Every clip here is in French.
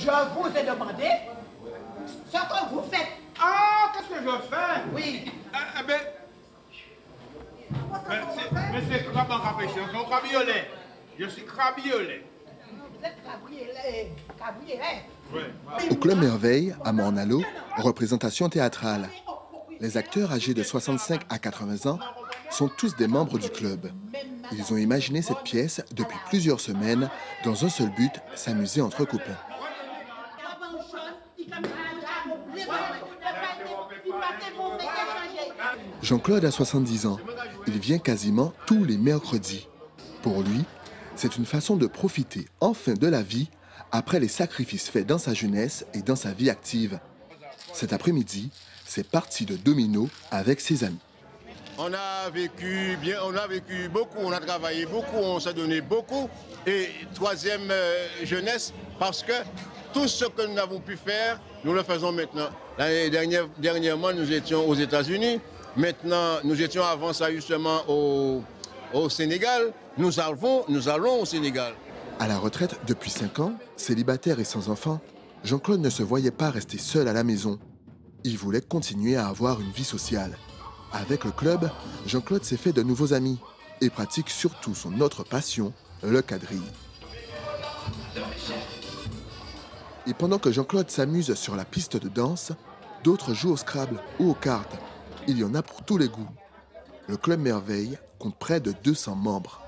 Je vous ai demandé ce que vous faites. Ah, qu'est-ce que je fais? Oui. Eh ben, mais c'est crabe en capuchon, c'est un cabriolet. Je suis cabriolet. Vous êtes cabriolet. Oui. Au Club Merveille, à Morne-à-l'Eau, représentation théâtrale. Les acteurs âgés de 65 à 80 ans sont tous des membres du club. Ils ont imaginé cette pièce depuis plusieurs semaines dans un seul but, s'amuser entre copains. Jean-Claude a 70 ans. Il vient quasiment tous les mercredis. Pour lui, c'est une façon de profiter enfin de la vie après les sacrifices faits dans sa jeunesse et dans sa vie active. Cet après-midi, c'est parti de domino avec ses amis. On a vécu bien, on a vécu beaucoup, on a travaillé beaucoup, on s'est donné beaucoup. Et troisième jeunesse, parce que tout ce que nous avons pu faire, nous le faisons maintenant. L'année dernièrement, nous étions aux États-Unis. Maintenant, nous étions avant ça justement au Sénégal. Nous allons au Sénégal. À la retraite depuis 5 ans, célibataire et sans enfant, Jean-Claude ne se voyait pas rester seul à la maison. Il voulait continuer à avoir une vie sociale. Avec le club, Jean-Claude s'est fait de nouveaux amis et pratique surtout son autre passion, le quadrille. Et pendant que Jean-Claude s'amuse sur la piste de danse, d'autres jouent au Scrabble ou aux cartes. Il y en a pour tous les goûts. Le Club Merveille compte près de 200 membres.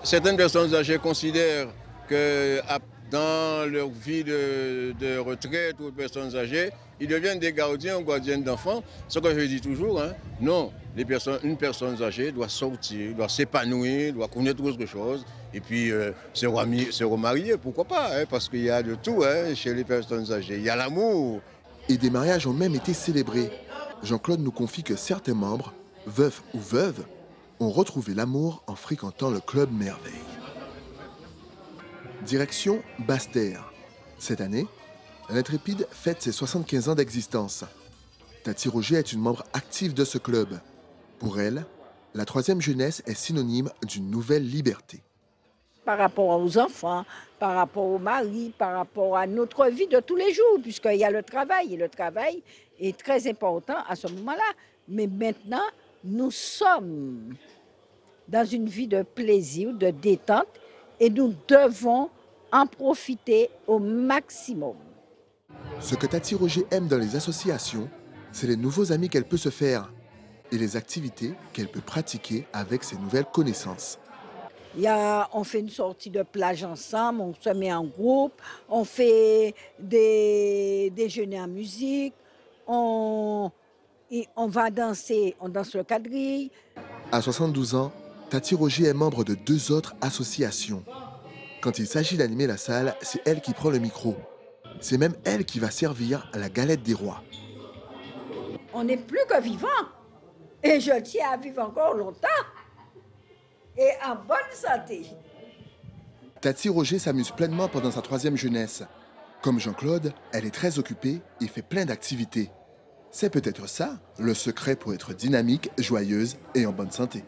Certaines personnes âgées considèrent que dans leur vie de retraite ou de personnes âgées, ils deviennent des gardiens ou gardiennes d'enfants. Ce que je dis toujours, hein, non, une personne âgée doit sortir, doit s'épanouir, doit connaître autre chose, et puis se remarier, pourquoi pas, hein, parce qu'il y a de tout hein, chez les personnes âgées, il y a l'amour. Et des mariages ont même été célébrés. Jean-Claude nous confie que certains membres, veufs ou veuves, ont retrouvé l'amour en fréquentant le Club Merveille. Direction Basse-Terre. Cette année, l'Intrépide fête ses 75 ans d'existence. Tati Roger est une membre active de ce club. Pour elle, la troisième jeunesse est synonyme d'une nouvelle liberté. Par rapport aux enfants, par rapport au mari, par rapport à notre vie de tous les jours, puisqu'il y a le travail, et le travail est très important à ce moment-là. Mais maintenant, nous sommes dans une vie de plaisir, de détente, et nous devons en profiter au maximum. Ce que Tati Roger aime dans les associations, c'est les nouveaux amis qu'elle peut se faire et les activités qu'elle peut pratiquer avec ses nouvelles connaissances. On fait une sortie de plage ensemble, on se met en groupe, on fait des déjeuners en musique, on va danser, on danse le quadrille. À 72 ans, Tati Roger est membre de 2 autres associations. Quand il s'agit d'animer la salle, c'est elle qui prend le micro. C'est même elle qui va servir la galette des rois. On n'est plus que vivant. Et je tiens à vivre encore longtemps. Et en bonne santé. Tati Roger s'amuse pleinement pendant sa troisième jeunesse. Comme Jean-Claude, elle est très occupée et fait plein d'activités. C'est peut-être ça, le secret pour être dynamique, joyeuse et en bonne santé.